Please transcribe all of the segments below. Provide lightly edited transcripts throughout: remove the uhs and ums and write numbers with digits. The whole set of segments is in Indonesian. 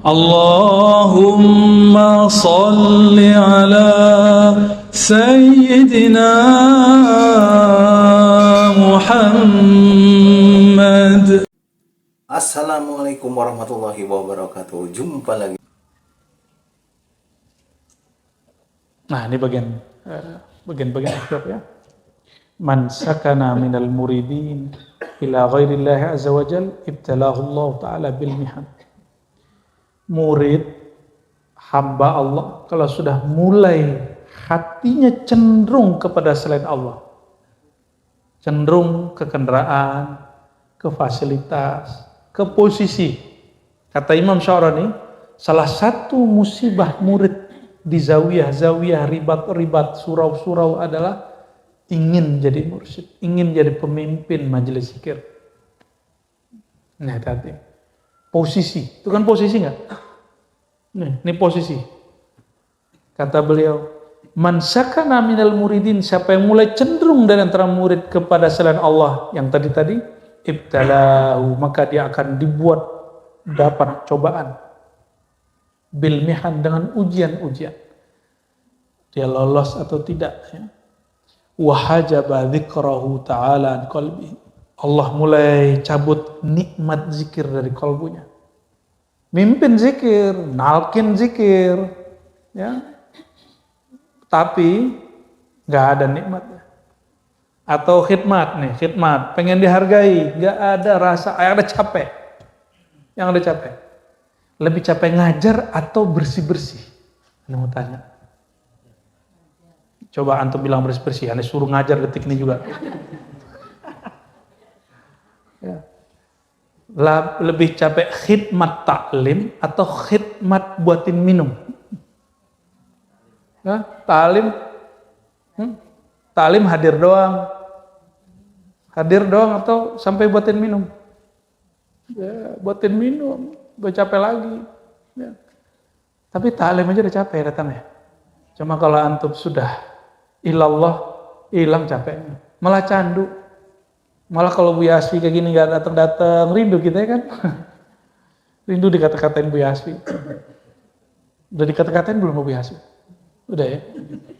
Allahumma salli ala Sayyidina Muhammad. Assalamualaikum warahmatullahi wabarakatuh. Jumpa lagi. Nah, ini bagian akhir ya. Man sakana minal muridin ila ghairillahi azza wa jal ibtalahu Allah ta'ala bil mihan. Murid hamba Allah kalau sudah mulai hatinya cenderung kepada selain Allah, cenderung ke kendaraan, ke fasilitas, ke posisi. Kata Imam Syarani, salah satu musibah murid di zawiyah, ribat, surau adalah ingin jadi mursyid, ingin jadi pemimpin majelis zikir. Nah, hati-hati. Posisi, itu kan posisi nggak? Ini posisi. Kata beliau, man sakana minal muridin, siapa yang mulai cenderung dari antara murid kepada selain Allah yang tadi, ibtalahu, maka dia akan dibuat dapat cobaan. Bil mihan, dengan ujian-ujian. Dia lolos atau tidak ya. Wa hajaba dzikrahu ta'ala an qalbi. Allah mulai cabut nikmat zikir dari kalbunya. Mimpin zikir, nalkin zikir, ya. Tapi nggak ada nikmatnya. Atau khidmat, pengen dihargai, nggak ada rasa, ada capek. Yang ada capek. Lebih capek ngajar atau bersih-bersih? Ini mau tanya. Coba antum bilang bersih-bersih, aneh suruh ngajar detik ini juga. Ya. Lebih capek khidmat taklim atau khidmat buatin minum? Ya, taklim hadir doang atau sampai buatin minum? Ya, buatin minum, udah capek lagi. Ya. Tapi taklim aja udah capek datangnya. Cuma kalau antum sudah ilallah, hilang capeknya, malah candu. Malah kalau Bu Yasfi kayak gini gak datang-datang, rindu kita ya kan? Rindu dikata-katain Bu Yasfi. Udah dikata-katain belum Bu Yasfi? Udah ya?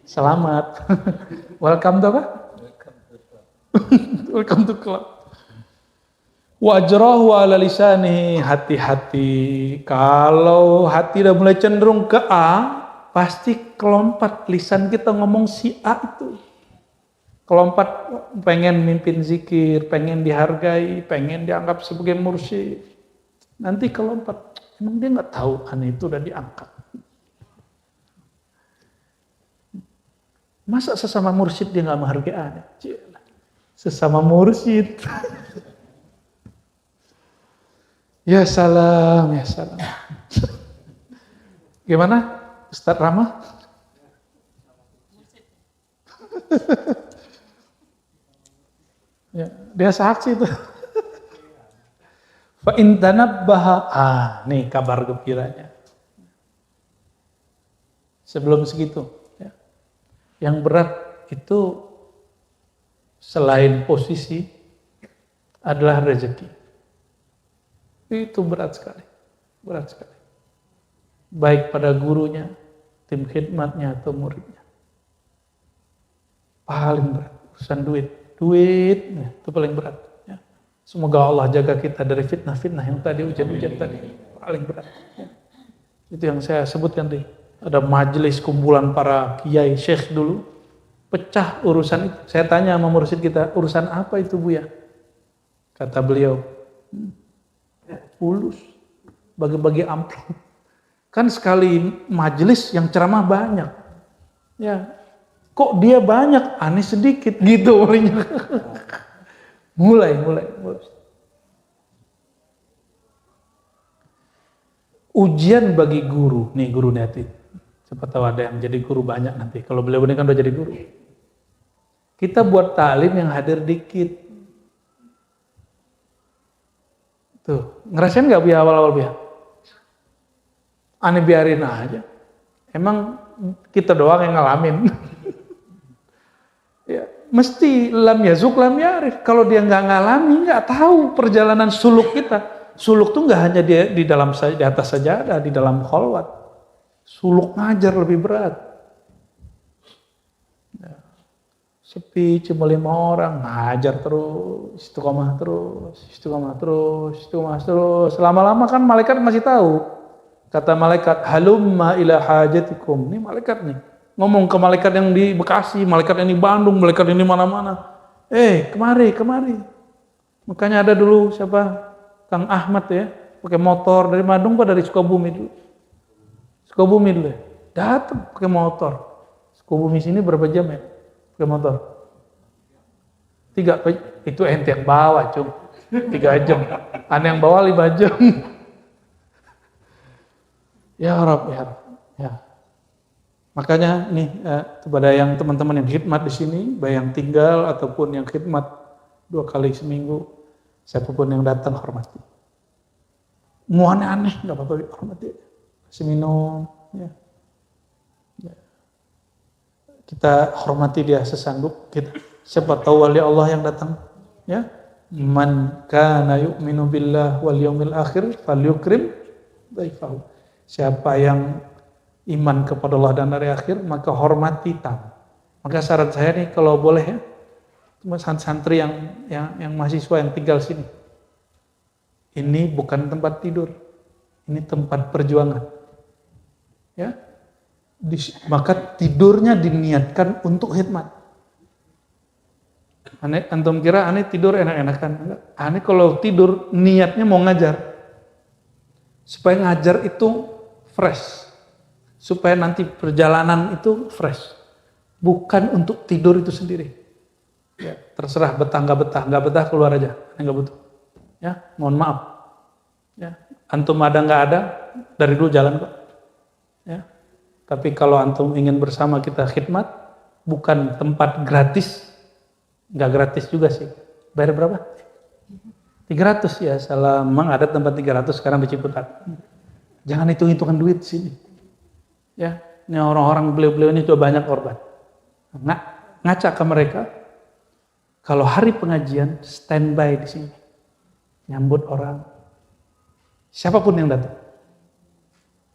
Selamat. Welcome to apa? Welcome to club. Wajrahu ala lisanihi, hati-hati. Kalau hati udah mulai cenderung ke A, pasti kelompat lisan kita ngomong si A itu. Kelompat pengen mimpin zikir, pengen dihargai, pengen dianggap sebagai mursyid. Nanti kelompat, emang dia nggak tahu aneh itu udah diangkat. Masa sesama mursyid dia nggak menghargai aneh? Sesama mursyid. Ya salam. Gimana, Ustadz Rama? Ya, dia saksi itu. Fa in tanabbaha, nih kabar gembiranya. Sebelum segitu, ya. Yang berat itu selain posisi adalah rezeki. Itu berat sekali. Baik pada gurunya, tim khidmatnya atau muridnya. Paling berat urusan duit, itu paling berat. Ya. Semoga Allah jaga kita dari fitnah-fitnah yang tadi, ujian-ujian tadi, paling berat. Ya. Itu yang saya sebutkan tadi. Ada majelis kumpulan para kiai syekh dulu, pecah urusan itu. Saya tanya sama mursyid kita, urusan apa itu Bu ya? Kata beliau, fulus, bagi-bagi amplop. Kan sekali majelis yang ceramah banyak, ya. Kok dia banyak, aneh sedikit gitu. mulai. Ujian bagi guru, nih guru nanti. Siapa tahu ada yang jadi guru banyak nanti. Kalau beliau ini kan udah jadi guru. Kita buat taklim yang hadir dikit. Tuh, ngerasain nggak Bu ya awal-awal Bu ya? Aneh biarin aja. Emang kita doang yang ngalamin. Ya, mesti lam yazuk lam yarif. Kalau dia nggak ngalami, nggak tahu perjalanan suluk kita. suluk tuh nggak hanya di dalam di atas sajadah, di dalam khalwat. Suluk ngajar lebih berat. Ya. Sepi cuma 5 orang, ngajar terus, istiqomah terus, istiqomah terus, istiqomah terus. Lama-lama kan malaikat masih tahu. Kata malaikat, halumma ila hajatikum. Ini malaikat nih. Ngomong ke malaikat yang di Bekasi, malaikat yang di Bandung, malaikat yang di mana-mana. Kemari. Makanya ada dulu siapa? Kang Ahmad ya, pakai motor dari Bandung apa dari Sukabumi dulu? Sukabumi dulu ya. Datang pakai motor. Sukabumi sini berapa jam ya? Pakai motor. 3, itu ente yang bawa, cum. 3 jam. Aneh yang bawa 5 jam. Ya Rabb, ya Rabb. Ya. Makanya nih kepada yang teman-teman yang khidmat di sini, baik yang tinggal ataupun yang khidmat 2 kali seminggu, siapapun yang datang hormati. Mau aneh-aneh nggak apa-apa, hormati. Kasih minum, ya. Ya. Kita hormati dia sesanggup kita. Siapa tahu wali Allah yang datang, ya. Man kana yu'minu billah wal yaumil akhir falyukrim dhaifahu. Siapa yang iman kepada Allah dan hari akhir, maka hormati tamu. Maka saran saya nih kalau boleh ya, santri yang mahasiswa yang tinggal sini, ini bukan tempat tidur, ini tempat perjuangan. Ya, maka tidurnya diniatkan untuk khidmat. Antum kira aneh tidur enak-enakan? Enggak. Aneh kalau tidur niatnya mau ngajar, supaya ngajar itu fresh. Supaya nanti perjalanan itu fresh, bukan untuk tidur itu sendiri. Ya, terserah betah nggak betah keluar aja, nggak butuh. Ya, mohon maaf. Ya, antum ada nggak ada dari dulu jalan kok. Ya, tapi kalau antum ingin bersama kita khidmat, bukan tempat gratis, nggak gratis juga sih. Bayar berapa? 300 ya, salah. Memang ada tempat 300 sekarang di Ciputat. Jangan hitung-hitungan duit sini. Ya, ini orang-orang beliau-beliau ini sudah banyak korban. Ngaca ke mereka, kalau hari pengajian standby di sini, nyambut orang, siapapun yang datang.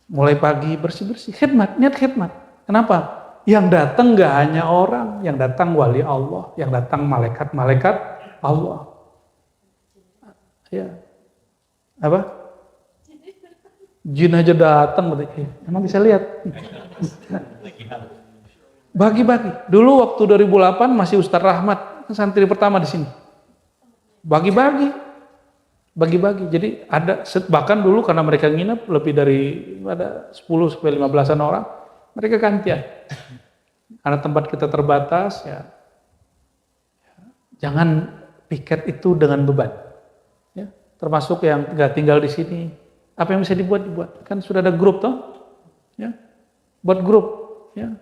Mulai pagi bersih-bersih, khidmat, niat khidmat. Kenapa? Yang datang nggak hanya orang, yang datang wali Allah, yang datang malaikat-malaikat Allah. Ya, apa? Jin aja datang, emang bisa lihat. Bagi-bagi. Dulu waktu 2008 masih Ustaz Rahmat, santri pertama di sini. Bagi-bagi. Jadi ada, bahkan dulu karena mereka nginep lebih dari ada 10-15an orang, mereka gantian. Karena tempat kita terbatas, ya jangan piket itu dengan beban. Ya, termasuk yang nggak tinggal di sini. Apa yang bisa dibuat? Kan sudah ada grup toh, ya, buat grup, ya,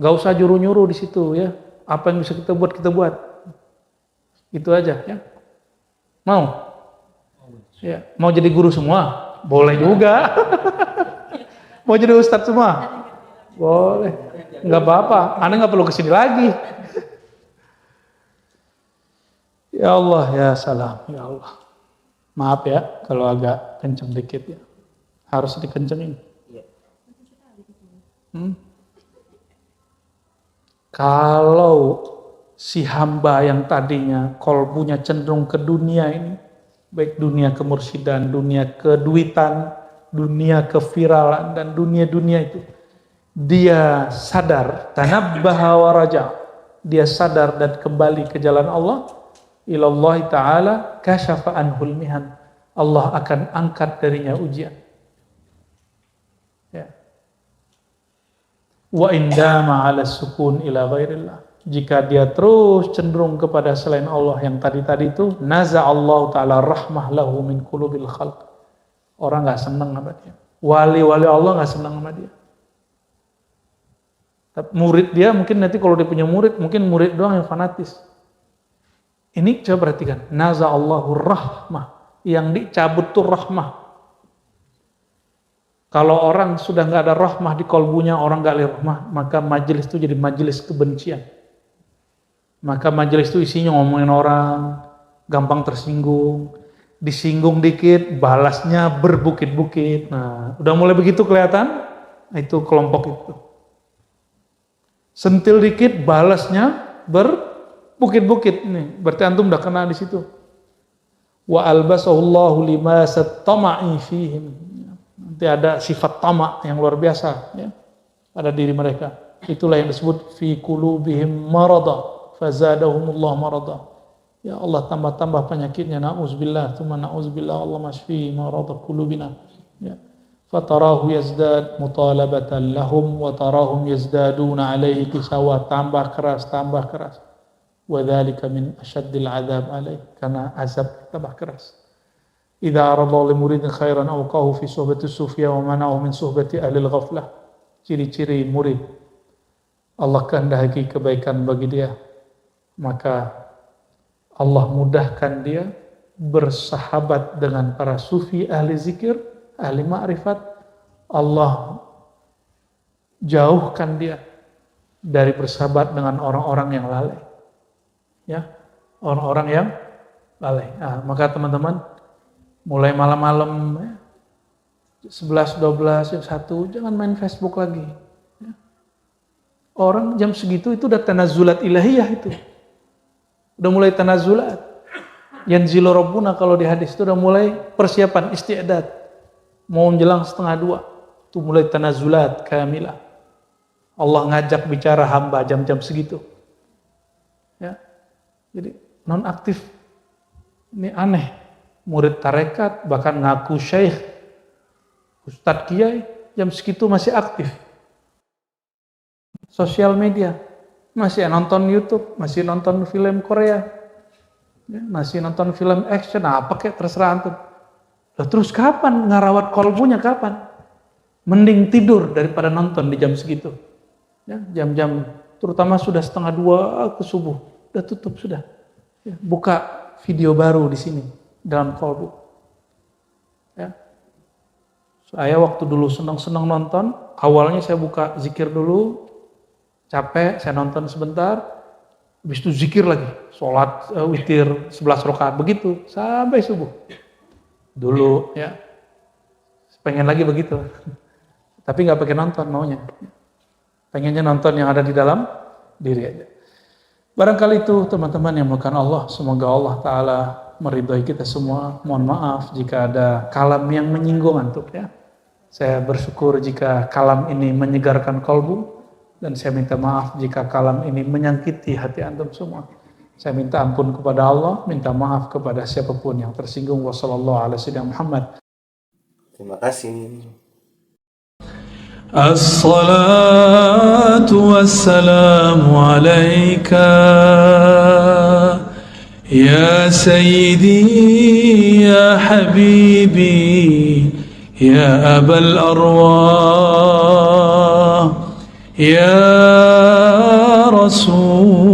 nggak usah nyuruh di situ, ya, apa yang bisa kita buat, itu aja, ya, ya, mau jadi guru semua, boleh juga, mau jadi ustadz semua, boleh, nggak apa-apa, Anda nggak perlu kesini lagi, ya Allah, ya salam, ya Allah. Maaf ya, kalau agak kenceng dikit ya. Harus dikencengin. Kalau si hamba yang tadinya kolbunya cenderung ke dunia ini, baik dunia kemursidan, dunia keduitan, dunia keviralan, dan dunia-dunia itu, dia sadar, tanabbaha wa raja, dia sadar dan kembali ke jalan Allah, ilallahi ta'ala kasyafa anhul mihan, Allah akan angkat darinya ujian. Ya. Wa indama ala sukun ila ghairillah, jika dia terus cenderung kepada selain Allah yang tadi-tadi itu, naza'allahu ta'ala rahmah lahu min qulubil khalq, orang gak senang sama dia, wali-wali Allah gak senang sama dia. Tapi murid dia mungkin nanti kalau dia punya murid, mungkin murid doang yang fanatis. Ini coba perhatikan, naza'allahu rahmah, yang dicabut tuh rahmah. Kalau orang sudah nggak ada rahmah di kolbunya, orang nggak ada rahmah, maka majelis itu jadi majelis kebencian. Maka majelis itu isinya ngomongin orang, gampang tersinggung. Disinggung dikit, balasnya berbukit-bukit. Nah, udah mulai begitu kelihatan, itu kelompok itu. Sentil dikit, balasnya berbukit-bukit. Nih, berarti antum udah kena di situ. Wa albasahullahu limasat tama'i fihim. Nanti ada sifat tamak yang luar biasa ya, pada diri mereka. Itulah yang disebut fi qulubihim marada fazadahumullahu marada. Ya Allah tambah-tambah penyakitnya, na'udzubillah, tsumma na'udzubillah, Allah masfi marada qulubina. Ya. Fatarahu yazdad mutalabatan lahum wa tarahum yazdaduna alaihi kisawa, tambah keras. Wa dzalika min asyaddil adzab alaihi, karena azab tambah keras. Idza arada li muridin khairan awqahu fi suhbati sufya wa mana'u min suhbati ahli al-ghaflah. Ciri-ciri murid, Allah kehendaki kebaikan bagi dia, maka Allah mudahkan dia bersahabat dengan para sufi, ahli zikir, ahli ma'rifat. Allah jauhkan dia dari bersahabat dengan orang-orang yang lalai. Ya, orang-orang yang lalai. Nah, maka teman-teman, mulai malam-malam 11, 12, jam 1 jangan main Facebook lagi. Ya. Orang jam segitu itu udah tanazzulat ilahiyah itu. Udah mulai tanazzulat. Yanzilu Rabbuna kalau di hadis itu udah mulai persiapan isti'dad. Mau menjelang 1:30 itu mulai tanazzulat kamilah. Allah ngajak bicara hamba jam-jam segitu. Ya. Jadi non-aktif. Ini aneh. Murid tarekat bahkan ngaku syekh, ustadz kiai, jam segitu masih aktif. Sosial media, masih nonton YouTube, masih nonton film Korea, ya, masih nonton film action, apa kayak terserah antum. Lah terus kapan ngarawat kolbunya, kapan? Mending tidur daripada nonton di jam segitu. Ya, jam-jam terutama sudah 1:30 ke subuh, udah tutup sudah. Ya, buka video baru di sini dalam kolbu. Ya. Saya waktu dulu senang-senang nonton, awalnya saya buka zikir dulu, capek, saya nonton sebentar, habis itu zikir lagi, sholat witir 11 rakaat begitu sampai subuh. Dulu ya, pengen lagi begitu, tapi nggak pakai nonton maunya, pengennya nonton yang ada di dalam diri aja. Barangkali itu teman-teman yang melakukan Allah, semoga Allah Ta'ala meridhai kita semua. Mohon maaf jika ada kalam yang menyinggung antum ya. Saya bersyukur jika kalam ini menyegarkan kalbu, dan saya minta maaf jika kalam ini menyakiti hati antum semua. Saya minta ampun kepada Allah, minta maaf kepada siapapun yang tersinggung. Wassallallahu ala sayyidina Muhammad. Terima kasih. As-salatu wassalamu alaika ya sayyidi ya habibi ya abal arwah ya rasul